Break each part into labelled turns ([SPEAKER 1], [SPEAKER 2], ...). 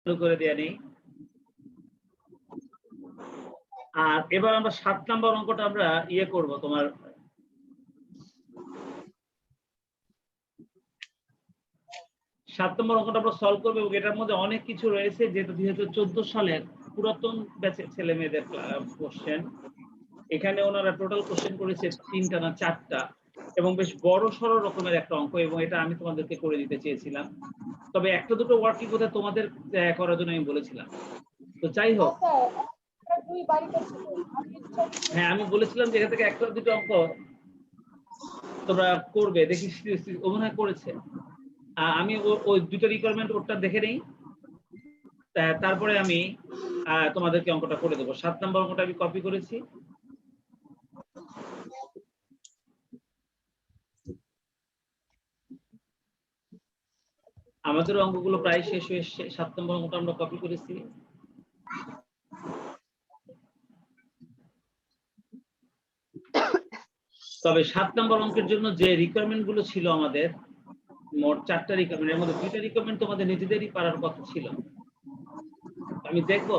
[SPEAKER 1] শুরু করে দেয়া নেই। আর এবার আমরা ৭ নাম্বার অঙ্কটা আমরা করব তোমার ৭ নম্বর অঙ্কটা আমরা সলভ করব এবং এটার মধ্যে অনেক কিছু রয়েছে যেটা ২০১৪ সালের পুরাতন ব্যাচের ছেলে মেয়েদের কোশ্চেন। এখানে ওনারা টোটাল কোশ্চেন করেছে ৩টা না ৪টা এবং বেশ বড় সড় রকমের একটা অঙ্ক এবং এটা আমি তোমাদেরকে করে দিতে চেয়েছিলাম। তবে একটা দুটো ওয়ার্কিং বোধহয় তোমাদের করার জন্য আমি বলেছিলাম। তো যাই হোক, হ্যাঁ আমি বলেছিলাম যে এখান থেকে একটা দুটো অঙ্ক তোমরা করবে, দেখি ও মনে হয় করেছে। আমি ওই দুটো রিকোয়ারমেন্ট ওটা দেখে নেই, তারপরে আমি তোমাদেরকে অঙ্কটা করে দেবো। ৭ নম্বর অঙ্কটা আমি কপি করেছি। আমাদের অঙ্কগুলো প্রায় শেষ হয়ে এসছে। ৭ নম্বর অঙ্কটা আমরা কপি করেছি। তবে ৭ নম্বর অঙ্কের জন্য যে রিকোয়ারমেন্ট গুলো ছিল আমাদের, মোট 4টা রিকোয়ারমেন্ট, এর মধ্যে 2টা রিকোয়ারমেন্ট তোমাদের নিজেদেরই পারার কথা ছিল। আমি দেখবো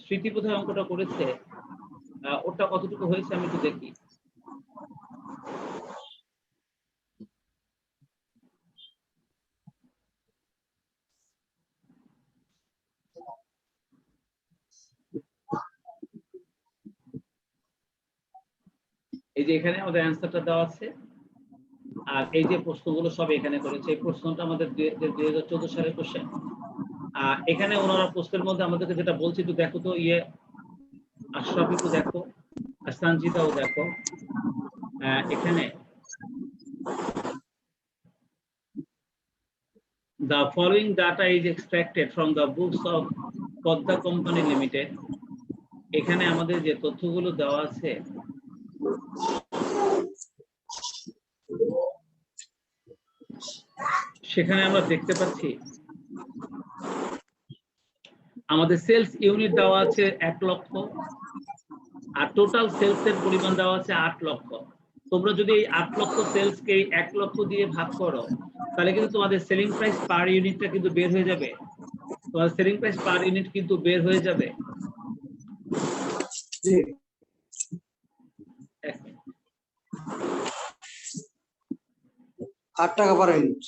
[SPEAKER 1] স্মৃতি বোধহয় অঙ্কটা করেছে, ওটা কতটুকু হয়েছে আমি একটু দেখি। এই যে এখানে আমাদের অ্যান্সারটা দেওয়া আছে আর এই যে প্রশ্নগুলো সব এখানে করেছে। এই প্রশ্নটা আমাদের ২০১৪ সালের কোশ্চেন। এখানে ওনারা প্রশ্নের মধ্যে আমাদেরকে যেটা বলছে একটু দেখো তো, আশরাফ একটু দেখো, আর সঞ্জিতাও দেখো। এখানে the following data is extracted from the books of Podda Company Limited. এখানে আমাদের যে তথ্যগুলো দেওয়া আছে সেখানে আমরা দেখতে পাচ্ছি আমাদের সেলস ইউনিট দেওয়া আছে ১ লক্ষ আর টোটাল সেলস এর পরিমাণ দেওয়া আছে ৮ লক্ষ। তোমরা যদি এই ৮ লক্ষ সেলস কে ১ লক্ষ দিয়ে ভাগ করো তাহলে কিন্তু তোমাদের সেলিং প্রাইস পার ইউনিটটা কিন্তু বের হয়ে যাবে। তোমাদের সেলিং প্রাইস পার ইউনিট কিন্তু বের হয়ে যাবে।
[SPEAKER 2] জি ৮ টাকা পার ইউনিট।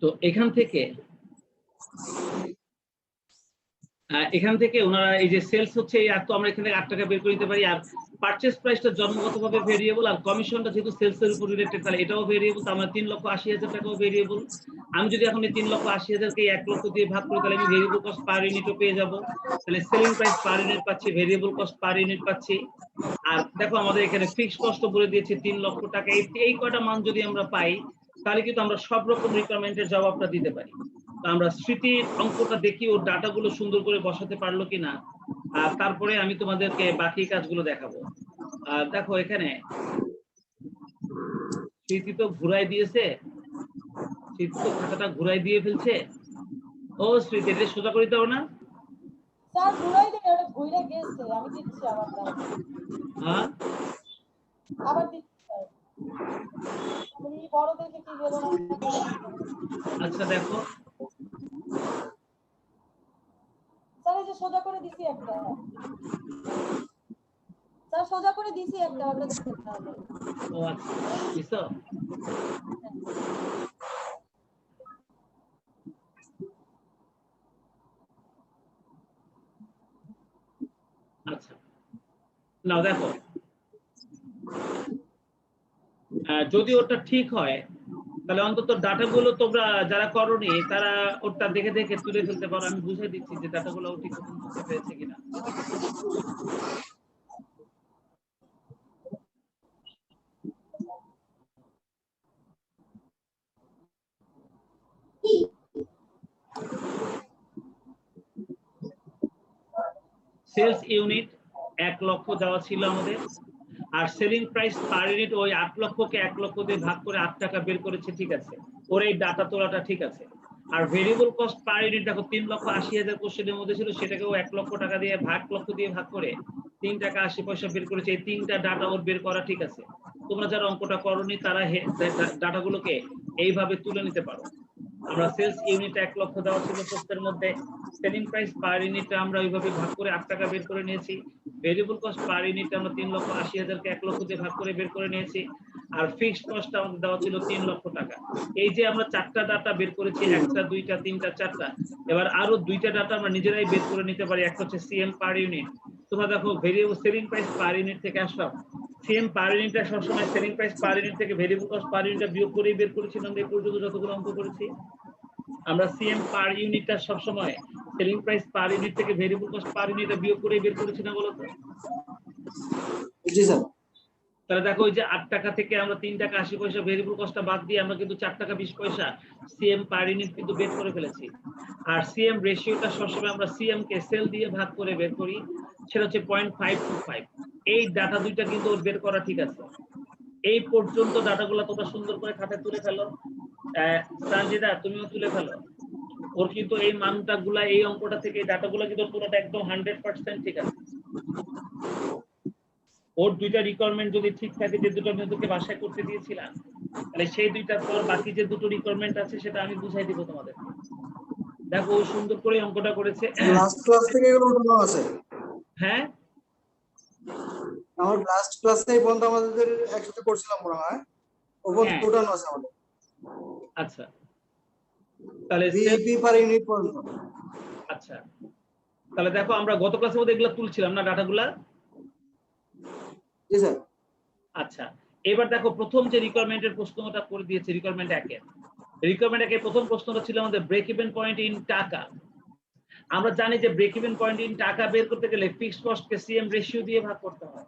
[SPEAKER 1] তো এখান থেকে ওনারা এই যে সেলস হচ্ছে এই তো আমরা এখান থেকে ৮ টাকা বের করে নিতে পারি। আর পারচেজ প্রাইসটা জন্মগতভাবে ভেরিয়েবল আর কমিশনটা যেহেতু সেলস এর উপর রিলেটেড তাহলে এটাও ভেরিয়েবল। তো আমরা ৩,৮০,০০০ টাকাও ভেরিয়েবল। আমি যদি এখন এই ৩,৮০,০০০ কে ১ লক্ষ দিয়ে ভাগ করি তাহলে আমি ভেরিয়েবল কস্ট পার ইউনিটও পেয়ে যাব। তাহলে সেলিং প্রাইস পার ইউনিট পাচ্ছি, ভেরিয়েবল কস্ট পার ইউনিট পাচ্ছি। আর দেখো আমাদের এখানে ফিক্সড কস্ট বলে দিয়েছে ৩ লক্ষ টাকা। এই কয়টা মান যদি আমরা পাই তাহলে কিন্তু আমরা সব রকম রিকোয়ারমেন্টের জবাবটা দিতে পারি। আমরা স্মৃতির অঙ্কটা দেখি ওর ডাটাগুলো সুন্দর করে বসাতে পারলো কিনা, আর তারপরে আমি তোমাদেরকে বাকি কাজগুলো দেখাবো। দেখো এখানে স্মৃতি তো ঘুরাই দিয়েছে, স্মৃতি তো খাতাটা ঘুরাই দিয়ে ফেলছে। ও স্মৃতি এটা সোজা করে দাও না।
[SPEAKER 3] স্যার ঘুরাই দেন, এটা ঘুরে গেছে, আমি দিচ্ছি আবার দাও।
[SPEAKER 1] হ্যাঁ
[SPEAKER 3] আবার দিচ্ছি স্যার, আমি বড় দেখে কি গেল না।
[SPEAKER 1] আচ্ছা দেখো
[SPEAKER 3] স্যার এই যে সোজা করে দিছি একটা, স্যার সোজা করে দিছি একটা, ওটা দেখতে হবে।
[SPEAKER 1] ও আচ্ছা দিছো। আচ্ছা নাও দেখো, যদি ওটা ঠিক হয় তাহলে অন্তত ডাটাগুলো তোমরা যারা করনি তারা ওটা দেখে দেখে তুলে ফেলতে পারো। আমি বুঝিয়ে দিচ্ছি যে ডাটাগুলো ঠিক মতন করতে পেরেছে কিনা। সেলস ইউনিট 1 লক্ষ দেওয়া ছিল আমাদের, আর সেলিং প্রাইস পার ইউনিট ওই 8 লক্ষকে 1 লক্ষ দিয়ে ভাগ করে 8 টাকা বের করেছে, ঠিক আছে, ওর এই ডাটা তোলাটা ঠিক আছে। আর ভেরিয়েবল কস্ট পার ইউনিট দেখো 3,80,000 কোশ্চেনের মধ্যে ছিল, সেটাকেও 1 লক্ষ টাকা দিয়ে ভাগ করে 3 টাকা 80 পয়সা বের করেছে। এই তিনটা ডাটা ওর বের করা ঠিক আছে। তোমরা যারা অঙ্কটা করনি তারা ডাটাগুলোকে এইভাবে তুলে নিতে পারো। আমরা সেলস ইউনিট 1 লক্ষ দেওয়া ছিল প্রশ্নের মধ্যে, সেলিং প্রাইস পার ইউনিটে আমরা ওইভাবে ভাগ করে 8 টাকা বের করে নিয়েছি। ভেরিয়েবল কস্ট পার ইউনিটে আমরা 3,80,000 কে 1 লক্ষ দিয়ে ভাগ করে বের করে নিয়েছি। আর ফিক্সড কস্ট আমাদের দেওয়া ছিল 3 লক্ষ টাকা। এই যে আমরা 4টা ডাটা বের করেছি, 1টা 2টা 3টা 4টা, এবার আরো 2টা ডাটা আমরা নিজেরাই বের করে নিতে পারি। একটা হচ্ছে সিএম পার ইউনিট। তোমরা দেখো variable selling price per unit থেকে আসলাম, সিএম পার ইউনিটটা সবসময় সেলিং প্রাইস পার ইউনিট থেকে ভেরিয়েবল কস্ট পার ইউনিটটা বিয়োগ করেই বের করেছিলাম। এই পর্যন্ত যতগুলো অঙ্ক করেছি আমরা সিএম পার ইউনিটটা সবসময় সেলিং প্রাইস পার ইউনিট থেকে ভেরিয়েবল কস্ট পার ইউনিটটা বিয়োগ করেই বের করেছি না, বলো তো?
[SPEAKER 2] জি স্যার।
[SPEAKER 1] তাহলে দেখো ওই যে 8 টাকা থেকে আমরা 3 টাকা 80 পয়সা ভেরিয়েবল কস্টটা বাদ দিয়ে আমরা কিন্তু 4 টাকা 20 পয়সা সিএম পার ইউনিট কিন্তু বের করে ফেলেছি। আর সিএম রেশিওটা সবসময় আমরা সিএম কে সেল দিয়ে ভাগ করে বের করি, সেটা হচ্ছে 0.525। এই ডাটা দুইটা কিন্তু ওর বের করা ঠিক আছে। এই পর্যন্ত ডাটাগুলো তোমরা সুন্দর করে খাতায় তুলে ফেলো। সানজিদা তুমিও তুলে ফেলো। ওর কিন্তু এই মানটা গুলা এই অঙ্কটা থেকে এই ডাটাগুলো কিন্তু পুরোটা একদম 100% ঠিক আছে। ওর দুইটা রিকোয়ারমেন্ট যদি ঠিক থাকে, যে দুটো আমি ওদেরকে বাসায় করতে দিয়েছিলাম, তাহলে সেই দুইটার পর বাকি যে দুটো রিকোয়ারমেন্ট আছে সেটা আমি বুঝাই দিব তোমাদের। দেখো ও সুন্দর করে অঙ্কটা করেছে।
[SPEAKER 2] লাস্ট ক্লাস থেকে এগুলো উঠানো আছে।
[SPEAKER 1] হ্যাঁ,
[SPEAKER 2] আমার লাস্ট ক্লাসে এই পর্যন্ত আমাদের একসাথে করছিলাম মনে হয়, ও পর্যন্ত উঠানো আছে আমাদের।
[SPEAKER 1] আচ্ছা তাহলে
[SPEAKER 2] ভিপি পার ইউনিট পর্যন্ত।
[SPEAKER 1] আচ্ছা তাহলে দেখো আমরা গত ক্লাসে মধ্যে এগুলো তুলছিলাম না ডাটাগুলা।
[SPEAKER 2] জি স্যার।
[SPEAKER 1] আচ্ছা এবার দেখো প্রথম যে রিকোয়ারমেন্টের প্রশ্নটা করে দিয়েছে, রিকোয়ারমেন্ট 1 এর প্রথম প্রশ্নটা ছিল আমাদের ব্রেক ইভেন পয়েন্ট ইন টাকা। আমরা জানি যে ব্রেক ইভেন পয়েন্ট ইন টাকা বের করতে গেলে ফিক্সড কস্টকে সিএম রেশিও দিয়ে ভাগ করতে হয়।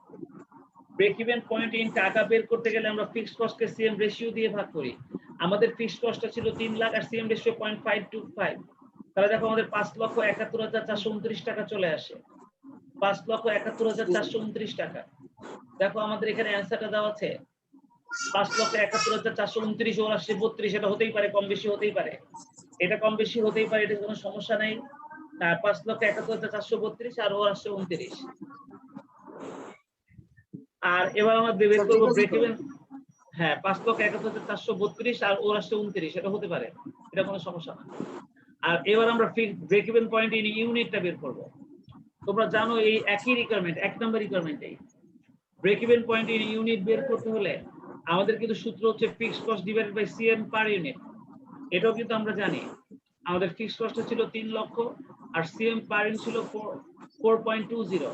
[SPEAKER 1] ব্রেক ইভেন পয়েন্ট ইন টাকা বের করতে গেলে আমরা ফিক্সড কস্টকে সিএম রেশিও দিয়ে ভাগ করি। আমাদের ফিক্সড কস্টটা ছিল 3 লাখ আর সিএম রেশিও 0.525। তাহলে দেখো আমাদের 5,71,429 টাকা চলে আসে। 5,71,429 টাকা। দেখো আমাদের এখানে অ্যানসারটা দেওয়া আছে 5,71,429, ওর আসছে 32। এটা হতেই পারে, কম বেশি হতেই পারে, এটা কম বেশি হতেই পারে, এটা কোনো সমস্যা নাই। 5,71,432 আর ওর আসছে 29। আর এবার আমরা বের করব ব্রেক ইভেন। হ্যাঁ 5,71,432 আর ওর আসছে 29, এটা হতে পারে, এটা কোনো সমস্যা না। আর এবার আমরা ব্রেক ইভেন পয়েন্ট ইন ইউনিটটা বের করব। তোমরা জানো এই একই রিকোয়ারমেন্ট, 1 নম্বর রিকোয়ারমেন্টেই break even point in unit বের করতে হলে আমাদের কিন্তু সূত্র হচ্ছে fixed cost divided by CM per unit. এটাও কিন্তু আমরা জানি। আমাদের ফিক্সড কস্ট ছিল 3 লক্ষ আর সিএম পার ইউনিট ছিল 4.20,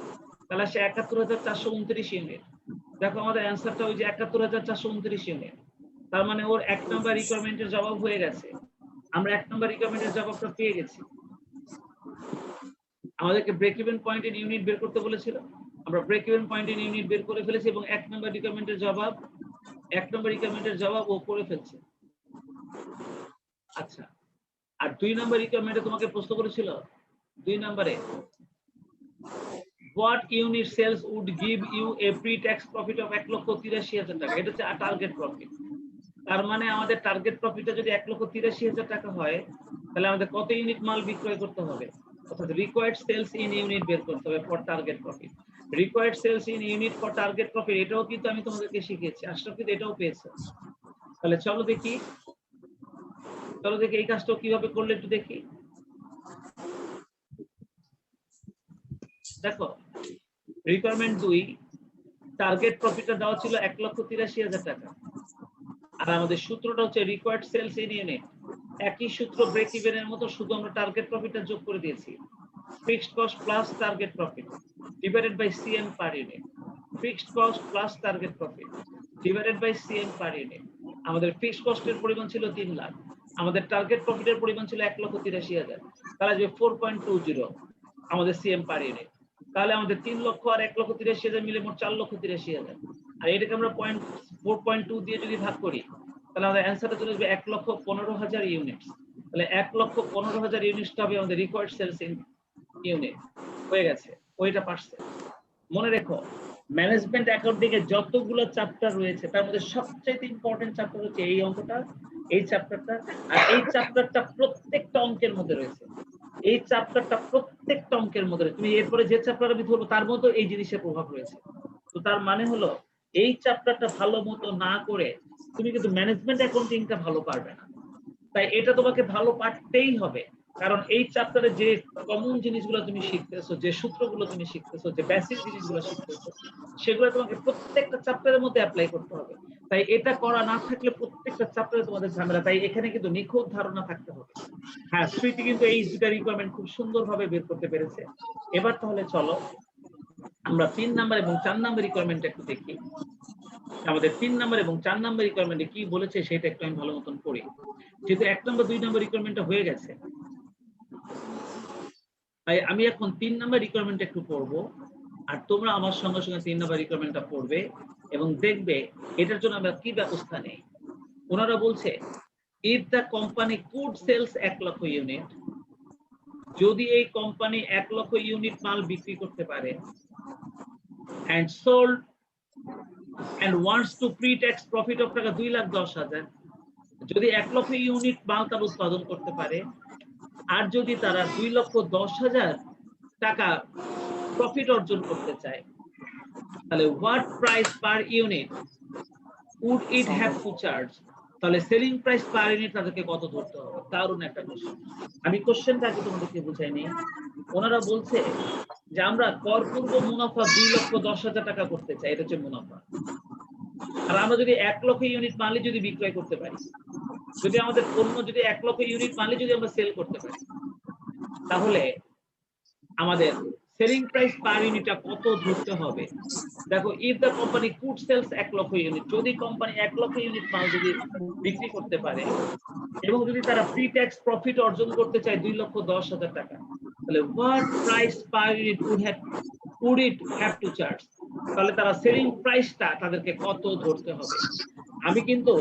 [SPEAKER 1] তাহলে সে 71,429 ইউনিট। দেখো আমাদের অ্যানসারটা ওই যে 71,429 ইউনিট। তার মানে ওর 1 নম্বর রিকোয়ারমেন্টের জবাব হয়ে গেছে। আমরা 1 নম্বর রিকোয়ারমেন্টের জবাবটা পেয়ে গেছি। আমাদেরকে break even point in unit বের করতে বলেছিল, আমরা break even point in unit বের করে ফেলেছি এবং 1 নম্বর রিকোয়ারমেন্টের জবাব ও করে ফেলছে। আচ্ছা আর 2 নম্বর রিকোয়ারমেন্টে তোমাকে প্রশ্ন করেছিল 2 নম্বরে what unit sales would give you a pre-tax profit of 1,83,000 টাকা। এটা হচ্ছে টার্গেট প্রফিট। তার মানে আমাদের টার্গেট প্রফিটটা যদি 1,83,000 টাকা হয়, তাহলে আমাদের কত ইউনিট মাল বিক্রয় করতে হবে, অর্থাৎ রিকোয়ার্ড সেলস ইন ইউনিট বের করতে হবে for target profit. Required sales in unit for target profit এটাও কিন্তু আমি তোমাদেরকে শিখিয়েছি, আশরাফ কিন্তু এটাও পেয়েছে। তাহলে চলো দেখি এই কাজটা কিভাবে করলে একটু দেখি। দেখো রিকোয়ারমেন্ট 2, টার্গেট প্রফিটটা দেওয়া ছিল 1,83,000 টাকা আর আমাদের সূত্রটা হচ্ছে রিকোয়ার্ড সেলস ইন ইউনিট। একই সূত্র ব্রেক ইভেনের মতো, শুধু আমরা টার্গেট প্রফিটটা যোগ করে দিয়েছি। Fixed cost plus target profit divided by CM per unit. Fixed cost plus target profit divided by CM per unit. আমাদের ফিক্সড কস্টের পরিমাণ ছিল 3 লাখ, আমাদের টার্গেট প্রফিটের পরিমাণ ছিল 1,83,000, তাহলে যে 4.20 আমাদের সিএম পার ইউনিট। তাহলে আমাদের 3 লক্ষ আর 1,83,000 মিলে মোট 4,83,000। আর এটাকে আমরা 4.2 দিয়ে যদি ভাগ করি তাহলে আমাদের অ্যান্সারটা চলে আসবে 1,15,000 ইউনিট। তাহলে 1,15,000 ইউনিটটা হবে আমাদের রিকোয়ার্ড সেলস ইন ইউনিট। হয়ে গেছে, ওইটা পার্সেন্ট। মনে রেখো ম্যানেজমেন্ট অ্যাকাউন্টিং এর যতগুলো চ্যাপ্টার রয়েছে তার মধ্যে সবচেয়ে ইম্পর্টেন্ট চ্যাপ্টার হচ্ছে এই অঙ্কটা, এই চ্যাপ্টারটা। আর এই চ্যাপ্টারটা প্রত্যেকটা অঙ্কের মধ্যে রয়েছে, এই চ্যাপ্টারটা প্রত্যেকটা অঙ্কের মধ্যে রয়েছে। তুমি এরপরে যে চ্যাপ্টার আমি ধরবো তার মধ্যে এই জিনিসের প্রভাব রয়েছে। তো তার মানে হলো এই চ্যাপ্টারটা ভালো মতো না করে তুমি কিন্তু ম্যানেজমেন্ট অ্যাকাউন্টিংটা ভালো পারবে না। তাই এটা তোমাকে ভালো পারতেই হবে, কারণ এই চ্যাপ্টারে যে কমন জিনিসগুলো তুমি শিখতেছো, যে সূত্রগুলো তুমি শিখতেছো, যে বেসিক জিনিসগুলো শিখতেছো, সেগুলো তোমাকে প্রত্যেকটা চ্যাপ্টারের মধ্যে অ্যাপ্লাই করতে হবে। তাই এটা করা না থাকলে প্রত্যেকটা চ্যাপ্টারে তোমাদের ঝামেলা। তাই এখানে কিন্তু নিখুঁত ধারণা থাকতে হবে। হ্যাঁ, স্মৃতি কিন্তু এই দুটা রিকোয়ারমেন্ট খুব সুন্দরভাবে বের করতে পেরেছে। এবার তাহলে চলো আমরা 3 নাম্বার এবং 4 নাম্বার রিকোয়ারমেন্ট একটু দেখি। আমাদের 3 নাম্বার এবং 4 নাম্বার রিকোয়ারমেন্টে কি বলেছে সেটা একটু আমি ভালো মতন পড়ি। যেহেতু 1 নাম্বার 2 নাম্বার রিকোয়ারমেন্টটা হয়ে গেছে, তাই আমি এখন 3 নাম্বার রিকোয়ারমেন্ট একটু পড়বো, আর তোমরা আমার সঙ্গে সঙ্গে 3 নাম্বার রিকোয়ারমেন্টটা পড়বে এবং দেখবে এটার জন্য আমরা কি ব্যবস্থা নেই। ওনারা বলছে if the company could sales 1 lakh unit, যদি এই কোম্পানি 1 লক্ষ ইউনিট মাল বিক্রি করতে পারে, and sold and wants to pre-tax profit of টাকা 2,10,000, যদি 1 লক্ষ ইউনিট মাল তারা উৎপাদন করতে পারে আর যদি তারা 2,10,000 টাকা প্রফিট অর্জন করতে চায়, তাহলে what price per unit would it have to charge? তাহলে সেলিং প্রাইস পার ইউনিট তাদেরকে কত ধরতে হবে? দারুণ একটা কোশ্চেন। আমি কোশ্চেনটা আগে তোমাদেরকে বুঝাই নিই। ওনারা বলছে যে আমরা করপূর্ব মুনাফা 2,10,000 টাকা করতে চাই, এটা হচ্ছে মুনাফা। আর আমরা যদি 1 লক্ষ ইউনিট মালই যদি বিক্রয় করতে পারি, যদি আমাদের পণ্য যদি 1 লক্ষ ইউনিট মালই যদি আমরা সেল করতে পারি, তাহলে আমাদের সেলিং প্রাইস পার ইউনিটটা কত ধরতে হবে? দেখো, if the company could sales 1 lakh unit, যদি কোম্পানি 1 লক্ষ ইউনিট মাল যদি বিক্রি করতে পারে এবং যদি তারা প্রি ট্যাক্স প্রফিট অর্জন করতে চায় 2,10,000 টাকা, তাহলে what price per unit would it have to charge? তাহলে তারা সেলিং প্রাইসটা তাদেরকে কত ধরতে হবে? আমি কিন্তু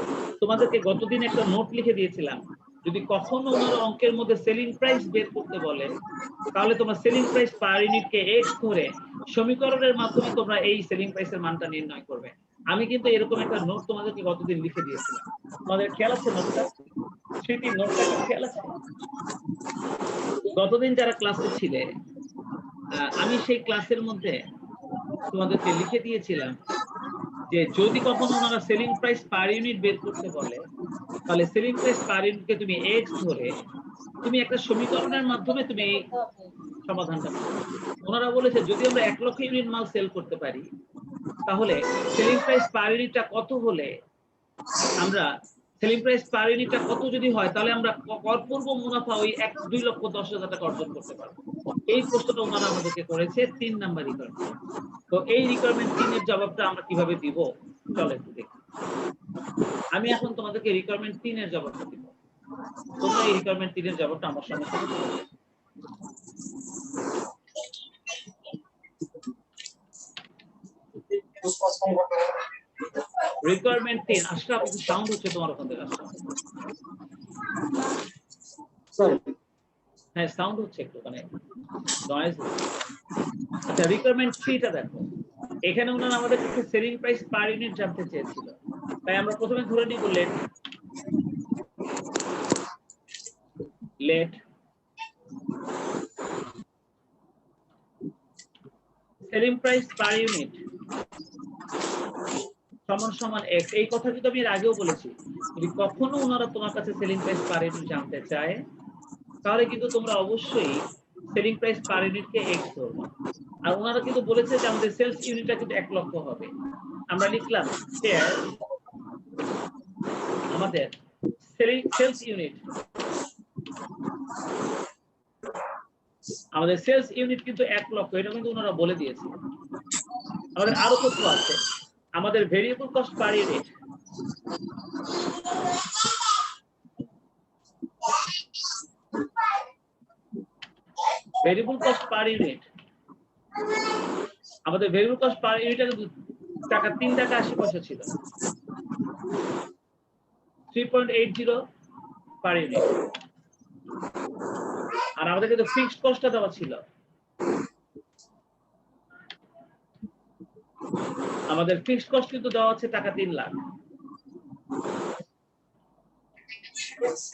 [SPEAKER 1] তোমাদেরকে গতদিন একটা নোট লিখে দিয়েছিলাম, যদি কখনো ওনারা অঙ্কের মধ্যে সেলিং প্রাইস বের করতে বলে তাহলে তোমার সেলিং প্রাইস পার ইউনিটকে এক্স ধরে সমীকরণের মাধ্যমে তোমরা এই সেলিং প্রাইসের মানটা নির্ণয় করবে। আমি কিন্তু এরকম একটা নোট তোমাদেরকে গতদিন লিখে দিয়েছিলাম, তোমাদের খেয়াল আছে নোটটা? স্মৃতি, নোটটা খেয়াল আছে? গতদিন যারা ক্লাসে ছিলে, আমি সেই ক্লাসের মধ্যে তোমাদেরকে লিখে দিয়েছিলাম যে যদি কখনো ওনারা সেলিং প্রাইস পার ইউনিট বের করতে বলে তাহলে সেলিং প্রাইস পার ইউনিটকে তুমি এক্স ধরে তুমি একটা সমীকরণের মাধ্যমে তুমি এই সমাধানটা করবে। ওনারা বলেছে যদি আমরা 1 লক্ষ ইউনিট মাল সেল করতে পারি তাহলে সেলিং প্রাইস পার ইউনিটটা কত হলে আমরা সেলিং প্রাইস পার ইউনিটটা কত যদি হয় তাহলে আমরা করপূর্ব মুনাফা ওই 2,10,000 টাকা অর্জন করতে পারবো। এই প্রশ্নটা ওনারা আমাদেরকে করেছে 3 নাম্বার রিকোয়ারমেন্ট। তো এই রিকোয়ারমেন্ট 3 এর জবাবটা আমরা কিভাবে দিব চলো একটু দেখি। আমি এখন তোমাদেরকে রিকোয়ারমেন্ট 3 এর জবাবটা দিব, তোমরা এই রিকোয়ারমেন্ট 3 এর জবাবটা আমার সামনে থেকে দিবে। রিকোয়ারমেন্ট 3 আশরাফ, একটু সাউন্ড হচ্ছে তোমার ওখান থেকে আশরাফ। হ্যাঁ, সাউন্ড হচ্ছে একটু, মানে নয়েজ হচ্ছে। আচ্ছা, রিকোয়ারমেন্ট 3 টা দেখো, এখানে ওনারা আমাদের কাছে সেলিং প্রাইস পার ইউনিট জানতে চেয়েছিল, তাই আমরা প্রথমে ধরে নিব let selling price per unit সমান সমান x। এই কথা কিন্তু আমি এর আগেও বলেছি, যদি কখনো ওনারা তোমার কাছে সেলিং প্রাইস পার ইউনিট জানতে চায় তাহলে কিন্তু তোমরা অবশ্যই সেলিং প্রাইস পার ইউনিটকে x ধরবে। আর ওনারা কিন্তু বলেছে যে আমাদের সেলস ইউনিটটা কিন্তু 1 লক্ষ হবে। আমরা লিখলাম আমাদের সেলস ইউনিট, আমাদের সেলস ইউনিট কিন্তু 1 লক্ষ, এটা কিন্তু ওনারা বলে দিয়েছে। আমাদের আরো তথ্য আছে। আমাদের variable cost per unit, variable cost per unit, আমাদের ভেরিয়েবল কস্ট পার ইউনিট টাকা 3 টাকা 80 পয়সা ছিল, 3.80 পার ইউনিট। আর আমাদের কিন্তু ফিক্সড কস্টটা দেওয়া ছিল, আমাদের ফিক্সড কস্ট কিন্তু দেওয়া আছে টাকা 3 লাখ।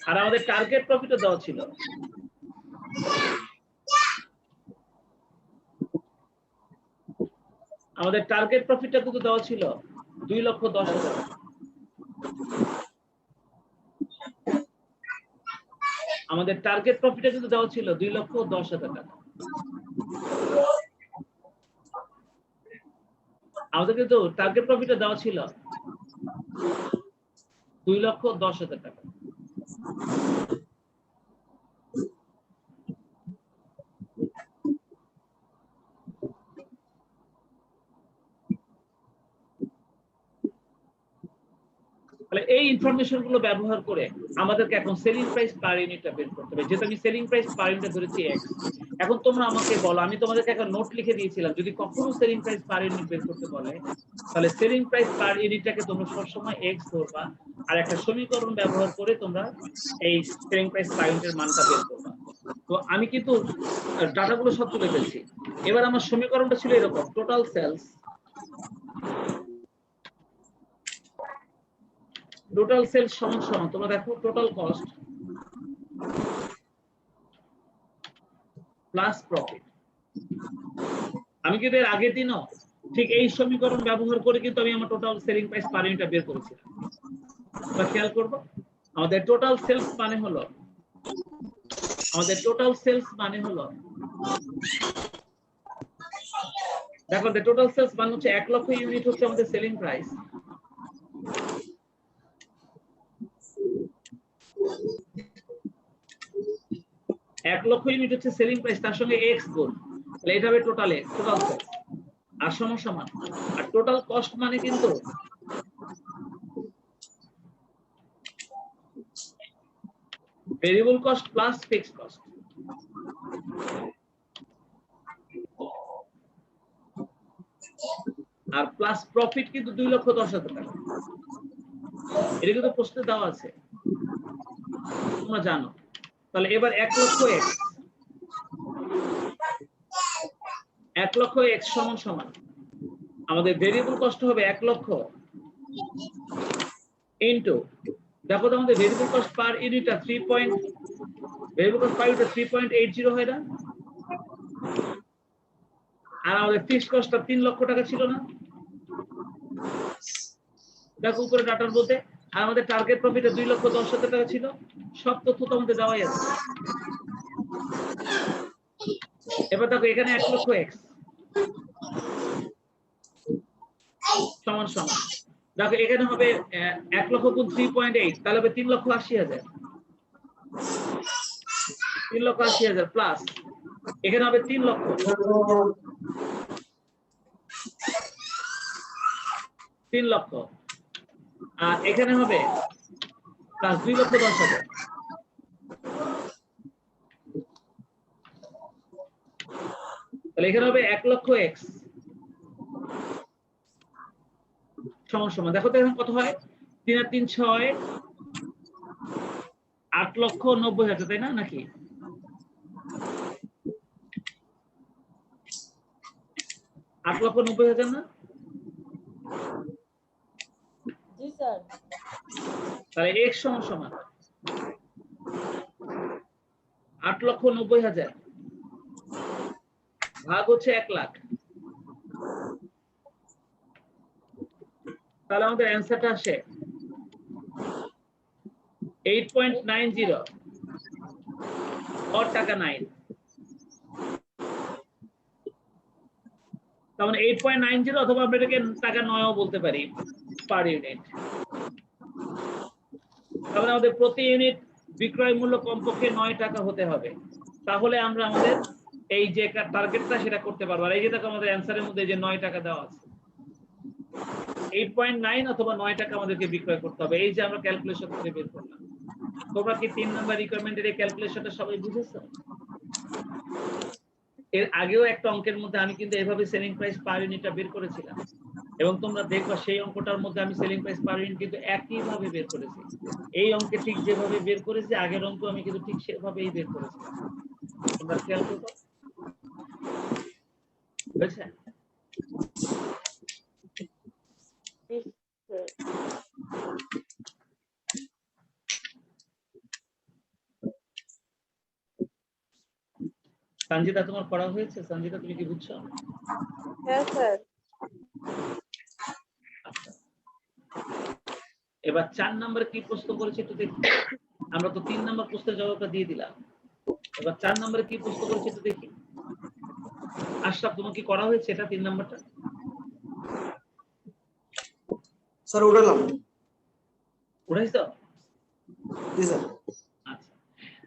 [SPEAKER 1] আর আমাদের টার্গেট প্রফিটও দেওয়া ছিল, আমাদের টার্গেট প্রফিটটা কিন্তু দেওয়া ছিল 2,10,000। আমাদের টার্গেট প্রফিটটা কিন্তু দেওয়া ছিল 2,10,000 টাকা। আমাদের কিন্তু টার্গেট প্রফিটটা দেওয়া ছিল 2,10,000 টাকা। তাহলে এই ইনফরমেশন গুলো ব্যবহার করে আমাদেরকে এখন সেলিং প্রাইস পার ইউনিটটা বের করতে হবে। যেহেতু আমি সেলিং প্রাইস পার ইউনিট ধরেছি x, এখন তোমরা আমাকে বলো, আমি তোমাদেরকে একটা নোট লিখে দিয়েছিলাম, যদি কখনো সেলিং প্রাইস পার ইউনিট বের করতে বলে তাহলে সেলিং প্রাইস পার ইউনিটটাকে তোমরা সবসময় x ধরবা, আর একটা সমীকরণ ব্যবহার করে তোমরা এই সেলিং প্রাইস পার ইউনিটের মানটা বের করবা। তো আমি কিন্তু ডাটাগুলো সব তুলে ফেলছি। এবার আমার সমীকরণটা ছিল এরকম, টোটাল সেলস, টোটাল সেলস সমান সমান তোমরা দেখো টোটাল কস্ট প্লাস প্রফিট। আমি কিন্তু এর আগের দিনও ঠিক এই সমীকরণ ব্যবহার করে কিন্তু আমি আমার টোটাল সেলিং প্রাইস পার ইউনিটটা বের করেছিলাম। তোমরা খেয়াল করবো, আমাদের টোটাল সেলস মানে হলো, আমাদের টোটাল সেলস মানে হলো, দেখো টোটাল সেলস মানে হচ্ছে 1 লক্ষ ইউনিট হচ্ছে আমাদের সেলিং প্রাইস, 1 লক্ষ ইউনিট হচ্ছে সেলিং প্রাইস, তার সঙ্গে এক্স গুণ, তাহলে এটা হবে টোটাল এক্স, টোটাল সেলস, আর সমান সমান। আর টোটাল কস্ট মানে কিন্তু variable cost plus fixed cost. আর প্লাস প্রফিট কিন্তু 2,10,000 টাকা। এটা কিন্তু প্রশ্নে দেওয়া আছে, তোমরা জানো। তাহলে এবার 1 লক্ষ x, 1 লক্ষ x সমান সমান আমাদের ভেরিয়েবল কস্ট হবে 1 লক্ষ ইনটু, দেখো তো আমাদের ভেরিয়েবল কস্ট পার ইউনিটটা 3.80 হয় না? আর আমাদের ফিক্সড কস্টটা 3 লক্ষ টাকা ছিল না? দেখো উপরে ডাটার বলতে, আর আমাদের টার্গেট প্রফিটে 2,10,000 টাকা ছিল। সব তথ্য তো আমাদের দেওয়াই আছে। এবার দেখো এখানে 1 লক্ষ x সমান সমান, দেখো এখানে হবে 1 লক্ষ গুণ 3.8, তাহলে হবে 3,80,000, 3,80,000 প্লাস এখানে হবে 3 লক্ষ, 3 লক্ষ, আর এখানে হবে প্লাস 2,10,000। তাহলে এখানে হবে 1 লক্ষ x সমান সমান, দেখো তো এখন কত হয়, 3 আর 3 6, 8,90,000, তাই না? নাকি 8,90,000 না?
[SPEAKER 3] জি স্যার।
[SPEAKER 1] তাহলে x সমান সমান 8,90,000 ভাগ হচ্ছে 1 লাখ। তাহলে আমাদের অ্যান্সারটা আসে 8.90 or টাকা 9। তার মানে 8.90 অথবা আমরা এটাকে টাকা 9ও বলতে পারি পার ইউনিট। তাহলে আমাদের প্রতি ইউনিট বিক্রয় মূল্য কমপক্ষে 9 টাকা হতে হবে, তাহলে আমরা আমাদের এই যে টার্গেটটা সেটা করতে পারবো। আর এই যে দেখো আমাদের অ্যান্সারের মধ্যে যে 9 টাকা দেওয়া আছে। 8.9 অথবা 9 টাকা আমাদেরকে বিক্রয় করতে হবে। এই যে আমরা ক্যালকুলেশন করে বের করলাম। তোমরা কি 3 নাম্বার রিকোয়ারমেন্টের এই ক্যালকুলেশনটা সবাই বুঝেছো? এর আগেও একটা অঙ্কের মধ্যে আমি কিন্তু এভাবে সেলিং প্রাইস পার ইউনিটটা বের করেছিলাম, এবং তোমরা দেখবা সেই অঙ্কটার মধ্যে আমি সেলিং প্রাইস পার ইউনিট কিন্তু একইভাবে বের করেছি। এই অঙ্কে ঠিক যেভাবে বের করেছি, আগের অঙ্ক আমি কিন্তু ঠিক সেভাবেই বের করেছি। তোমরা খেয়াল করো, বুঝছেন? সঞ্জিতা, তোমার পড়া হয়েছে? সঞ্জিতা, তুমি কি বুঝছো?
[SPEAKER 3] হ্যাঁ স্যার।
[SPEAKER 1] এবার 4 নম্বরে কি প্রশ্ন করেছে একটু দেখি। আমরা তো 3 নম্বর প্রশ্নের জবাবটা দিয়ে দিলাম, এবার 4 নম্বরে কি প্রশ্ন করেছে একটু দেখি। আশরাফ, তোমার কি করা হয়েছে এটা 3 নম্বরটা?
[SPEAKER 2] স্যার উঠালাম।
[SPEAKER 1] উঠাইছো?
[SPEAKER 2] জি স্যার।
[SPEAKER 1] আচ্ছা,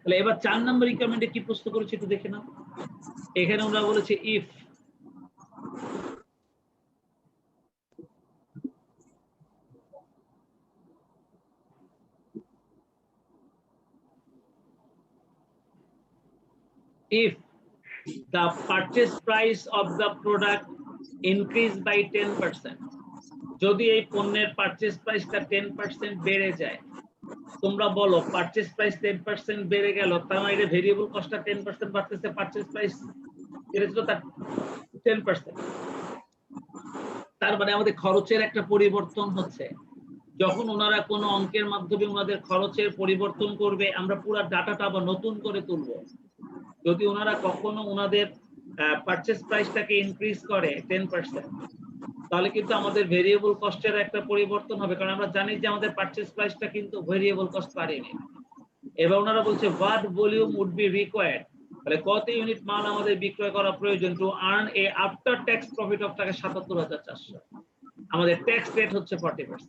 [SPEAKER 1] তাহলে এবার 4 নম্বর রিকোয়ারমেন্টে কি প্রশ্ন করেছে একটু দেখে নাও। এখানে আমরা বলেছি if the purchase price of the product increase by 10%, যদি এই পণ্যের পারচেজ প্রাইসটা 10% বেড়ে যায়, তোমরা বলো পারচেজ প্রাইস 10% বেড়ে গেল, তার মানে ভেরিয়েবল কস্টটা 10% বাড়তেছে, পারচেজ প্রাইস বেড়েছিল তার 10%, তার মানে আমাদের খরচের একটা পরিবর্তন হচ্ছে। যখন ওনারা কোনো অঙ্কের মাধ্যমে ওনাদের খরচের পরিবর্তন করবে, আমরা পুরো ডাটাটা আবার নতুন করে তুলবো। যদি ওনারা কখনো ওনাদের পারচেজ প্রাইসটাকে ইনক্রিজ করে 10%, তাহলে কিন্তু আমাদের ভেরিয়েবল কস্টের একটা পরিবর্তন হবে, কারণ আমরা জানি যে আমাদের পারচেজ প্রাইসটা কিন্তু ভেরিয়েবল কস্ট বাড়েনি। এবার ওনারা বলছে what volume would be required, তাহলে কত ইউনিট মাল আমাদের বিক্রয় করা প্রয়োজন to earn a after tax profit of taka 77,400। আমাদের ট্যাক্স রেট হচ্ছে 40%।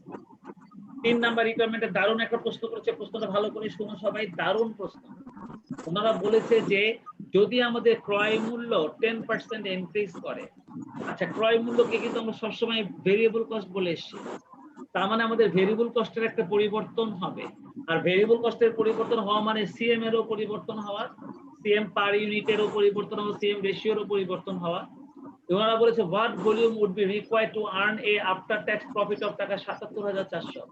[SPEAKER 1] 3 নাম্বার রিকোয়ারমেন্টে দারুণ একটা প্রশ্ন করেছে, প্রশ্নটা ভালো করে শুনো সবাই, দারুণ প্রশ্ন। ওনারা বলেছে যে যদি আমাদের ক্রয় মূল্য 10% ইনক্রিজ করে, আচ্ছা ক্রয় মূল্যকে কিন্তু আমরা সবসময় ভেরিয়েবল কস্ট বলে এসেছি, তার মানে আমাদের ভেরিয়েবল কস্টের একটা পরিবর্তন হবে, আর ভেরিয়েবল কস্টের পরিবর্তন হওয়া মানে সিএম এরও পরিবর্তন হওয়া, সিএম পার ইউনিটেরও পরিবর্তন হওয়া, সিএম রেশিওরও পরিবর্তন হওয়া। ওনারা বলেছে what volume would be required to earn a after tax profit of taka 77,400,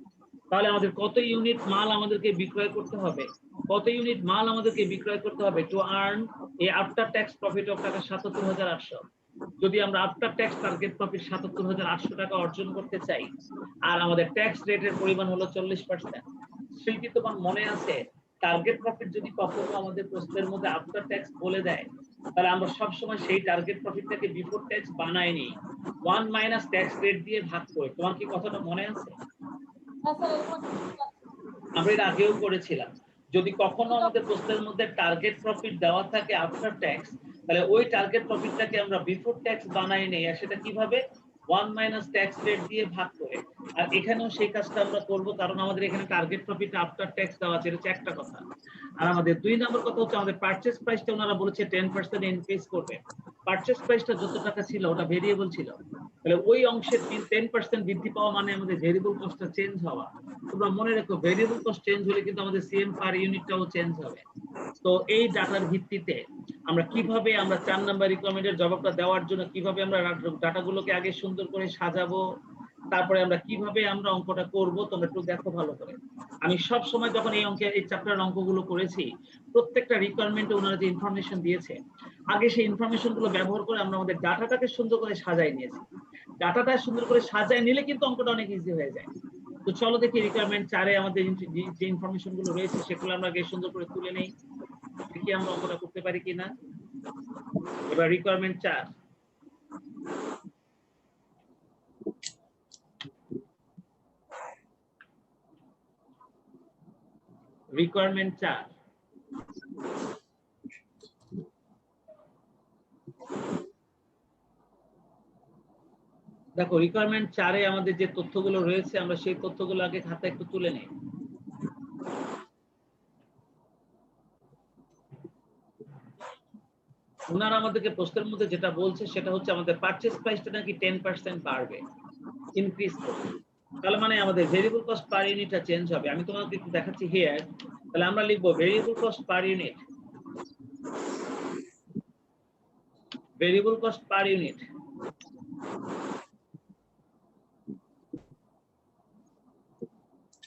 [SPEAKER 1] তাহলে আমাদের কত ইউনিট মাল আমাদেরকে বিক্রয় করতে হবে, কত ইউনিট মাল আমাদেরকে বিক্রয় করতে হবে two earn a after tax profit of টাকা 77,800। যদি আমরা আফটার ট্যাক্স টার্গেট প্রফিট 77,800 টাকা অর্জন করতে চাই, আর আমাদের ট্যাক্স রেটের পরিমাণ হলো 40%, শিল্পী তোমার মনে আছে টার্গেট প্রফিট যদি কখনো আমাদের প্রশ্নের মধ্যে আফটার ট্যাক্স বলে দেয়, তাহলে আমরা সব সময় সেই টার্গেট প্রফিটটাকে বিফোর ট্যাক্স বানাই নি, 1 মাইনাস ট্যাক্স রেট দিয়ে ভাগ করে। তোমার কি কথাটা মনে আছে? আমরা এর আগেও করেছিলাম, যদি কখনো আমাদের প্রশ্নের মধ্যে টার্গেট প্রফিট দেওয়া থাকে আফটার ট্যাক্স, তাহলে ওই টার্গেট প্রফিটটাকে আমরা বিফোর ট্যাক্স বানাই নেই, আর সেটা কিভাবে 1 মাইনাস ট্যাক্স রেট দিয়ে ভাগ করে। আর এখানেও সেই কাজটা আমরা করব, কারণ আমাদের এখানে টার্গেট প্রফিট আফটার ট্যাক্স দেওয়া আছে, এটা একটা কথা। আর আমাদের 2 নম্বর কথা হচ্ছে আমাদের পারচেজ প্রাইসটা ওনারা বলেছে 10% ইনক্রিজ করবে। পারচেজ প্রাইসটা যত টাকা ছিল ওটা ভেরিয়েবল ছিল, তাহলে ওই অংশের 10% বৃদ্ধি পাওয়া মানে আমাদের ভেরিয়েবল কস্টটা চেঞ্জ হওয়া। তোমরা মনে রাখো ভেরিয়েবল কস্ট চেঞ্জ হলে কিন্তু আমাদের সিএম পার ইউনিটটাও চেঞ্জ হবে। তো এই ডাটার ভিত্তিতে আমরা কিভাবে আমরা 4 নাম্বার রিকোয়ারমেন্টের জবাবটা দেওয়ার জন্য কিভাবে আমরা ডাটাগুলোকে আগে সুন্দর করে সাজাবো, তারপরে আমরা কিভাবে আমরা অঙ্কটা করব, তোমরা একটু দেখো ভালো করে। আমি সব সময় যখন এই অঙ্কের এই চ্যাপ্টারের অঙ্কগুলো করেছি, প্রত্যেকটা রিকোয়ারমেন্টে ওনারা যে ইনফরমেশন দিয়েছে, আগে সেই ইনফরমেশন গুলো ব্যবহার করে আমরা আমাদের ডাটাটাকে সুন্দর করে সাজাই নিয়েছি। ডাটাটা সুন্দর করে সাজায় নিলে কিন্তু অঙ্কটা অনেক ইজি হয়ে যায়। তো চলো দেখি রিকোয়ারমেন্ট 4 এ আমাদের যে ইনফরমেশন গুলো রয়েছে সেগুলো আমরা আগে সুন্দর করে তুলে নেই, দেখি আমরা অঙ্কটা করতে পারি কিনা। এবার রিকোয়ারমেন্ট 4, রিকোয়ারমেন্ট 4। দেখো রিকোয়ারমেন্ট 4 এ আমাদের যে তথ্যগুলো রয়েছে আমরা সেই তথ্যগুলো আগে খাতায় একটু তুলে নেই। ওনারা আমাদেরকে প্রশ্নের মধ্যে যেটা বলছে সেটা হচ্ছে আমাদের পারচেজ প্রাইসটা নাকি 10% বাড়বে। ইনক্রিজ করবে। তাহলে মানে আমাদের ভেরিয়েবল কস্ট পার ইউনিটটা চেঞ্জ হবে। আমি তোমাকে একটু দেখাচ্ছি হিয়ার। তাহলে আমরা লিখবো variable cost per unit, variable cost per unit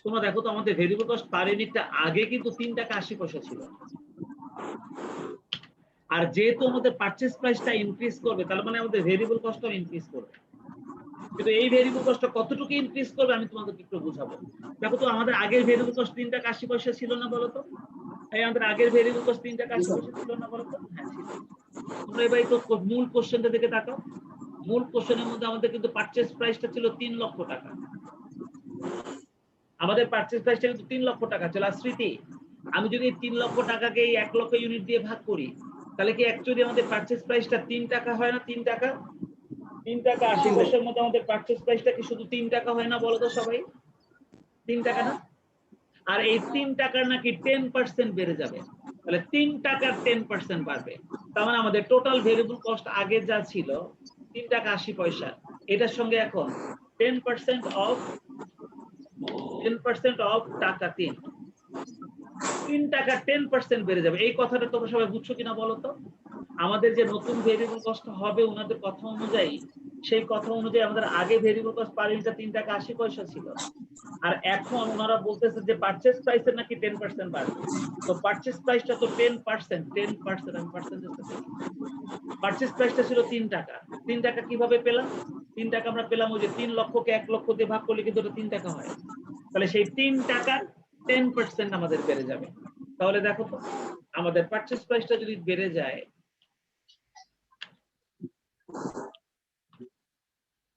[SPEAKER 1] তোমরা দেখো তো আমাদের ভেরিয়েবল কস্ট পার ইউনিটটা আগে কিন্তু 3 টাকা 80 পয়সা ছিল। আর যেহেতু আমাদের পারচেজ প্রাইসটা ইনক্রিজ করবে তার মানে আমাদের ভেরিয়েবল কস্টও ইনক্রিজ করবে। কিন্তু এই ভেরিয়েবল কস্টটা কতটুকু ইনক্রিজ করবে আমি তোমাদেরকে একটু বুঝাবো। দেখো তো আমাদের আগের ভেরিয়েবল কস্ট 3 টাকা 80 পয়সা ছিল না বলো তো? এই আমাদের আগের ভেরিয়েবল কস্ট 3 টাকা 80 পয়সা ছিল না বলো তো? হ্যাঁ ছিল। তোমরা এবার তো মূল কোশ্চেনটা দিকে তাকাও। মূল কোশ্চেনের মধ্যে আমাদের কিন্তু পারচেজ প্রাইসটা ছিল 3 লক্ষ টাকা। আমাদের পারচেজ প্রাইসটা কিন্তু 3 লক্ষ টাকা ছিল। আর স্মৃতি, আমি যদি 3 লক্ষ টাকাকে এই 1 লক্ষ ইউনিট দিয়ে ভাগ করি তাহলে কি অ্যাকচুয়ালি আমাদের পারচেজ প্রাইসটা 3 টাকা হয় না? 3 টাকা 3 টাকা 80 পয়সার মধ্যে আমাদের পারচেজ প্রাইসটা কি শুধু 3 টাকা হয় না বলো তো সবাই? 3 টাকা না? আর এই 3 টাকার নাকি 10% বেড়ে যাবে। তাহলে 3 টাকার 10% বাড়বে। তার মানে আমাদের টোটাল ভেরিয়েবল কস্ট আগে যা ছিল 3 টাকা 80 পয়সা, এটার সঙ্গে এখন 10% অফ টাকা 3 টাকা 10% বেড়ে যাবে। এই কথাটা তোমরা সবাই বুঝছো কিনা বলো তো? আমাদের যে নতুন ভেরিয়েবল কস্ট হবে ওনাদের কথা অনুযায়ী, সেই কথা অনুযায়ী আমাদের আগে ভেরিয়েবল কস্ট পার ইউনিটটা 3 টাকা 80 পয়সা ছিল। আর এখন ওনারা বলতেছে যে পারচেজ প্রাইসের নাকি 10% বাড়বে। তো পারচেজ প্রাইসটা তো 10%, আমি পার্সেন্টেজ পারচেজ প্রাইসটা ছিল 3 টাকা। 3 টাকা কিভাবে পেলাম? 3 টাকা আমরা পেলাম ওই যে 3 লক্ষকে 1 লক্ষ দিয়ে ভাগ করলে কিন্তু 3 টাকা হয়। তাহলে সেই 3 টাকার 10% আমাদের বেড়ে যাবে। তাহলে দেখো তো আমাদের পারচেজ প্রাইসটা যদি বেড়ে যায়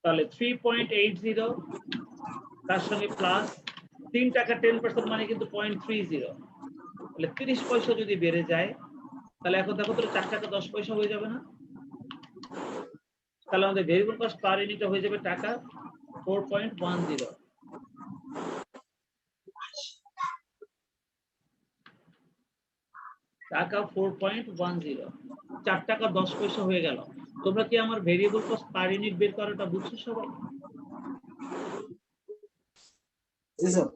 [SPEAKER 1] তাহলে 3.80 তার সঙ্গে প্লাস 3 টাকা 10% মানে কিন্তু 0.30, তাহলে 30 পয়সা যদি বেড়ে যায় তাহলে এখন দেখো তো 4 টাকা 10 পয়সা হয়ে যাবে না? তাহলে আমাদের ভেরিয়েবল কস্ট পার ইউনিট হয়ে যাবে টাকা 4.10, টাকা 4.10, 4 টাকা 10 পয়সা হয়ে গেল। তোমরা কি আমার ভেরিয়েবল কস্ট পার ইউনিট বের করাটা বুঝছো সবাই?
[SPEAKER 2] জি স্যার।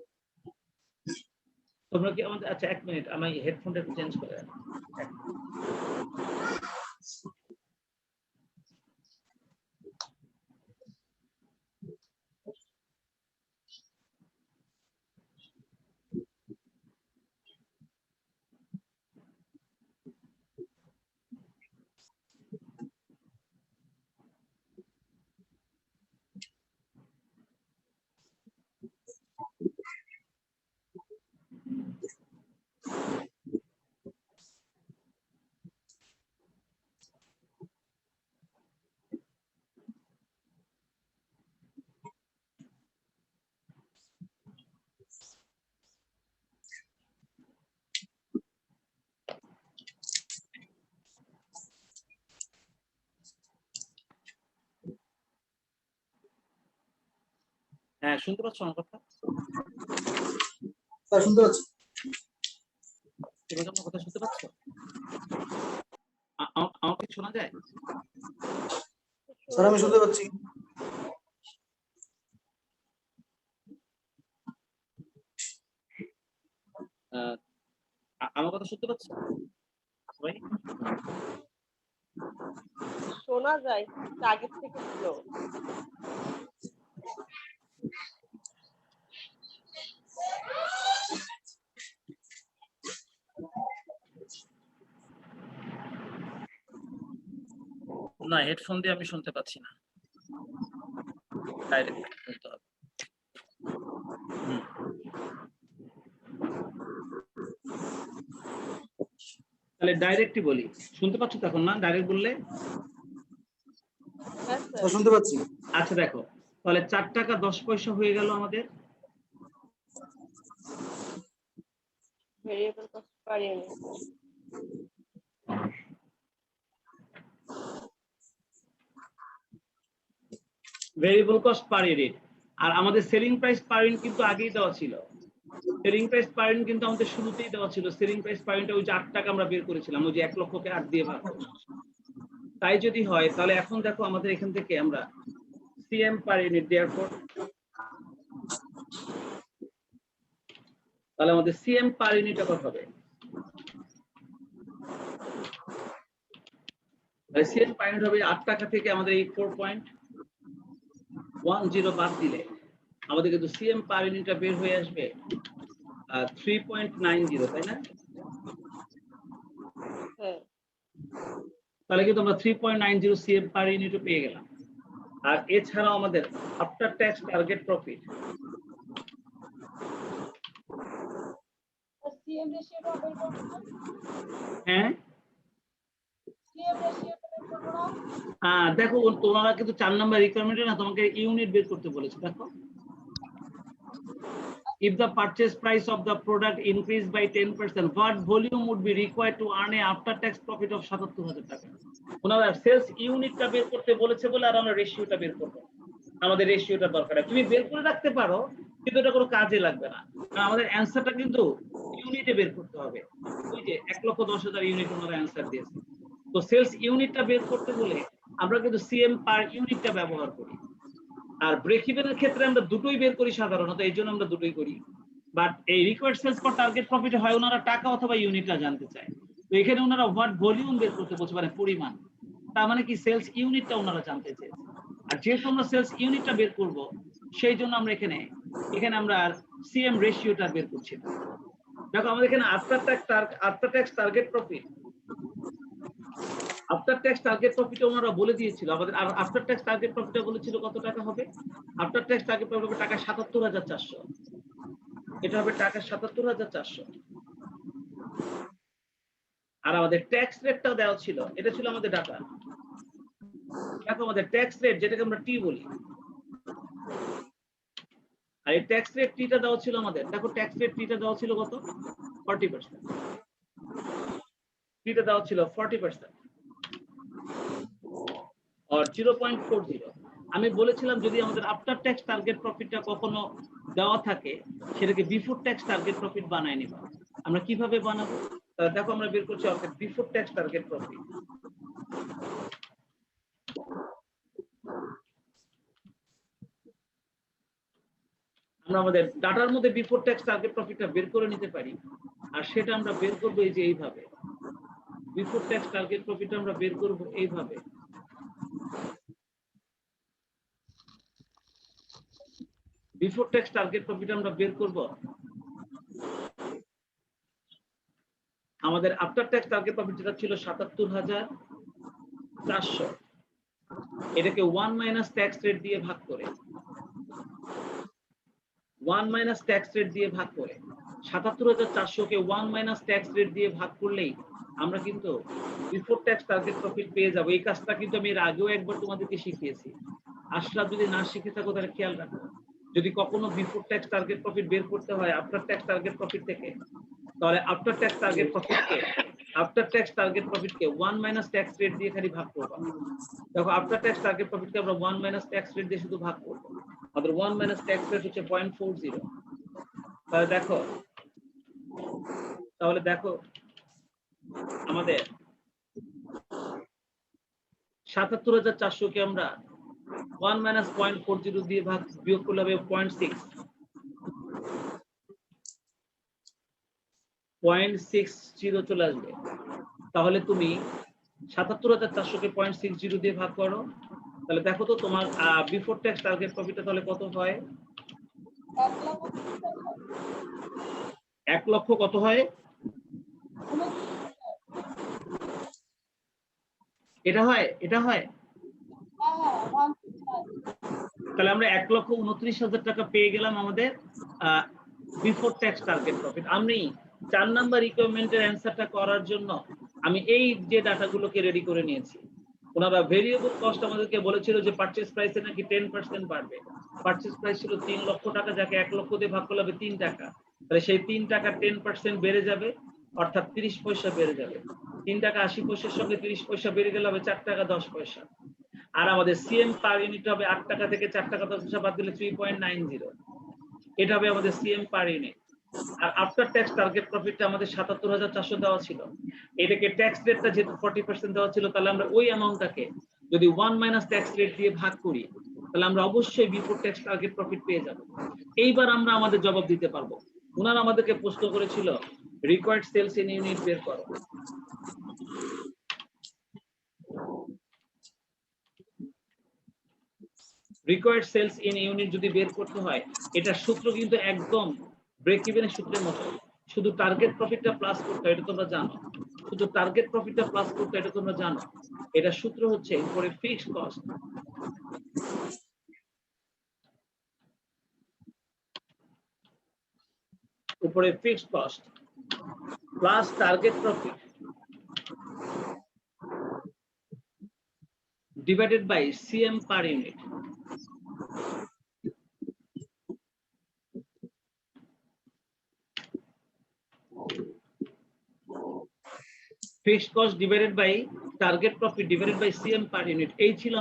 [SPEAKER 1] তোমরা কি আমাদের, আচ্ছা 1 মিনিট আমি হেডফোনটা একটু চেঞ্জ করে রাখি। হ্যাঁ শুনতে পাচ্ছ আমার কথা?
[SPEAKER 2] স্যার শুনতে পাচ্ছি।
[SPEAKER 1] তোমরা কি আমার কথা শুনতে পাচ্ছ? আমার কি শোনা যায়?
[SPEAKER 2] স্যার আমি শুনতে পাচ্ছি।
[SPEAKER 1] আমার কথা শুনতে পাচ্ছ সবাই?
[SPEAKER 3] শোনা যায়, আগের থেকে স্লো।
[SPEAKER 1] না হেডফোন দিয়ে আমি শুনতে পাচ্ছি না, ডাইরেক্ট শুনতে হবে। তাহলে ডাইরেক্টই বলি, শুনতে পাচ্ছ তখন না? ডাইরেক্ট বললে
[SPEAKER 2] স্যার শুনতে পাচ্ছি।
[SPEAKER 1] আচ্ছা দেখো তাহলে 4 টাকা 10 পয়সা হয়ে গেল আমাদের
[SPEAKER 3] variable cost per unit.
[SPEAKER 1] Variable cost per unit. আর আমাদের সেলিং প্রাইস পার ইউনিট কিন্তু আগেই দেওয়া ছিল। সেলিং প্রাইস পার ইউনিট কিন্তু আমাদের শুরুতেই দেওয়া ছিল। সেলিং প্রাইস পার ইউনিট ওই যে 8 টাকা আমরা বের করেছিলাম, ওই যে 1 লক্ষকে 8 দিয়ে ভাগ। তাই যদি হয় তাহলে এখন দেখো আমাদের এখান থেকে আমরা CM per unit, therefore তাহলে আমাদের CM per unit কত হবে? CM per unit হবে 8 টাকা থেকে আমাদের এই 4.10 বাদ দিলে আমাদের কিন্তু CM per unit বের হয়ে আসবে 3.90, তাই না? তাহলে কিন্তু আমরা 3.90 CM per unit পেয়ে গেলাম। আর এছাড়াও আমাদের after tax target profit
[SPEAKER 3] CM রেশিওটা বের করব না?
[SPEAKER 1] হ্যাঁ
[SPEAKER 3] সিএম রেশিওটা বের করব না?
[SPEAKER 1] দেখো তোমরা কিন্তু 4 নাম্বার রিকোয়ারমেন্টে না তোমাকে ইউনিট বের করতে বলেছে। দেখো, if the purchase price of the product increased by 10%, what volume would be required to earn a after tax profit of 77,000 টাকা? ওনারা সেলস ইউনিটটা বের করতে বলেছে বলে আর আমরা রেশিওটা বের করব। আমাদের রেশিওটা দরকার। তুমি বের করে রাখতে পারো কিন্তু এটা কোনো কাজে লাগবে না, কারণ আমাদের অ্যানসারটা কিন্তু ইউনিটে বের করতে হবে। ওই যে 1,10,000 ইউনিট ওনারা অ্যানসার দিয়েছে। তো সেলস ইউনিটটা বের করতে বলে আমরা কিন্তু সিএম পার ইউনিটটা ব্যবহার করি। আর ব্রেক ইভেনের ক্ষেত্রে আমরা দুটোই বের করি সাধারণত, এই জন্য আমরা দুটোই করি। বাট এই required sales for target profit হয় ওনারা টাকা অথবা ইউনিটটা জানতে চায়। তো এখানে ওনারা হোয়াট ভলিউম বের করতে বলছে, মানে পরিমাণ। তার মানে কি সেলস ইউনিটটা ওনারা জানতে চেয়েছে। আর যেহেতু আমরা সেলস ইউনিটটা বের করব সেই জন্য আমরা এখানে আমরা সিএম রেশিওটা বের করছি না। দেখো আমাদের এখানে আফটার ট্যাক্স টার্গেট প্রফিট ওনারা বলে দিয়েছিল আমাদের। আর আফটার ট্যাক্স টার্গেট প্রফিটটা বলেছিল কত টাকা হবে? আফটার ট্যাক্স টার্গেট প্রফিট হবে টাকা 77,400। এটা হবে টাকা 77,400। আর আমাদের ট্যাক্স রেটটাও দেওয়া ছিল, এটা ছিল আমাদের ডাটা। দেখো আমাদের ট্যাক্স রেট যেটাকে আমরা টি বলি, আর এই ট্যাক্স রেট টিটা দেওয়া ছিল আমাদের। দেখো ট্যাক্স রেট টিটা দেওয়া ছিল কত? 40%। টিটা দেওয়া ছিল 40% আর 0.40। আমি বলেছিলাম যদি আমাদের আফটার ট্যাক্স টার্গেট প্রফিটটা কখনো দেওয়া থাকে সেটাকে বিফোর ট্যাক্স টার্গেট প্রফিট বানায় নিবা। আমরা কিভাবে বানাবো? দেখো আমরা বের করছি অর্থাৎ বিফোর ট্যাক্স টার্গেট প্রফিট। আমরা আমাদের ডাটার মধ্যে বিফোর ট্যাক্স টার্গেট প্রফিটটা বের করে নিতে পারি। আর সেটা আমরা বের করবো এই যে এইভাবে। বিফোর ট্যাক্স টার্গেট প্রফিটটা আমরা বের করবো এইভাবে। বিফোর ট্যাক্স টার্গেট প্রফিট আমরা বের করব আমাদের আফটার ট্যাক্স টার্গেট প্রফিট যেটা ছিল 77,400, এটাকে 1 মাইনাস ট্যাক্স রেট দিয়ে ভাগ করে 77,400 কে 1 মাইনাস ট্যাক্স রেট দিয়ে ভাগ করলেই আমরা কিন্তু বিফোর ট্যাক্স টার্গেট প্রফিট পেয়ে যাব। এই কাজটা কিন্তু আমি এর আগেও একবার তোমাদেরকে শিখিয়েছি। আশরাফ যদি না শিখে থাকো তাহলে খেয়াল রাখো, যদি কখনো বিফোর ট্যাক্স টার্গেট প্রফিট বের করতে হয় আফটার ট্যাক্স টার্গেট প্রফিট থেকে, তাহলে আফটার ট্যাক্স টার্গেট প্রফিটকে 1 মাইনাস ট্যাক্স রেট দিয়ে খালি ভাগ করব। দেখো আফটার ট্যাক্স টার্গেট প্রফিটকে আমরা 1 মাইনাস ট্যাক্স রেট দিয়ে শুধু ভাগ করব। আমাদের 1 মাইনাস ট্যাক্স রেট হচ্ছে 0.40। তাহলে দেখো আমাদের 77,400 কে আমরা 1 মাইনাস 0.40 দিয়ে বিয়োগ করলে হবে 0.60 চলে আসবে। তাহলে তুমি 77,400 কে 0.60 দিয়ে ভাগ করো, তাহলে দেখো তো তোমার বিফোর ট্যাক্স টার্গেট প্রফিটটা তাহলে কত হয়? 1 লক্ষ কত হয়? এটা হয়। তাহলে আমরা 1,29,000 টাকা পেয়ে গেলাম আমাদের বিফোর ট্যাক্স টার্গেট প্রফিট। আমি 4 নাম্বার রিকোয়ারমেন্টের অ্যানসারটা করার জন্য আমি এই যে ডাটাগুলোকে রেডি করে নিয়েছি। ওনারা ভেরিয়েবল কস্ট আমাদেরকে বলেছিল যে পারচেজ প্রাইসে নাকি 10% বাড়বে। পারচেজ প্রাইস ছিল 3 লক্ষ টাকা, যাকে 1 লক্ষ দিয়ে ভাগ করলে হবে 3 টাকা। তাহলে সেই 3 টাকা 10% বেড়ে যাবে, অর্থাৎ 30 পয়সা বেড়ে যাবে। 3 টাকা 80 পয়সার সঙ্গে 30 পয়সা বেড়ে গেলে হবে 4 টাকা 10 পয়সা। আর আমাদের সিএম পার ইউনিট হবে 8 টাকা থেকে 4 টাকা 10 পয়সা বাদ দিলে 3.90। এটা হবে আমাদের সিএম পার ইউনিট। আর আফটার ট্যাক্স টার্গেট প্রফিটটা আমাদের 77,400 দেওয়া ছিল। এটাকে ট্যাক্স রেটটা যেহেতু 40% দেওয়া ছিল, তাহলে আমরা ওই অ্যামাউন্টটাকে যদি 1 মাইনাস ট্যাক্স রেট দিয়ে ভাগ করি তাহলে আমরা অবশ্যই বিফোর ট্যাক্স টার্গেট প্রফিট পেয়ে যাব। এইবার আমরা আমাদের জবাব দিতে পারবো। ওনারা আমাদেরকে প্রশ্ন করেছিল রিকোয়ার্ড সেলস ইন ইউনিট বের করো। রিকোয়ার্ড সেলস ইন ইউনিট যদি বের করতে হয়, এটা সূত্র কিন্তু একদম ব্রেক ইভেনের সূত্রের মতো। শুধু টার্গেট প্রফিটটা প্লাস করতে হয়, এটা তোমরা জানো। শুধু টার্গেট প্রফিটটা প্লাস করতে হয়, এটা তোমরা জানো। এটা সূত্র হচ্ছে উপরে fixed cost plus target profit divided by CM per unit. Fixed cost divided by target profit divided by CM per unit. এই ছিল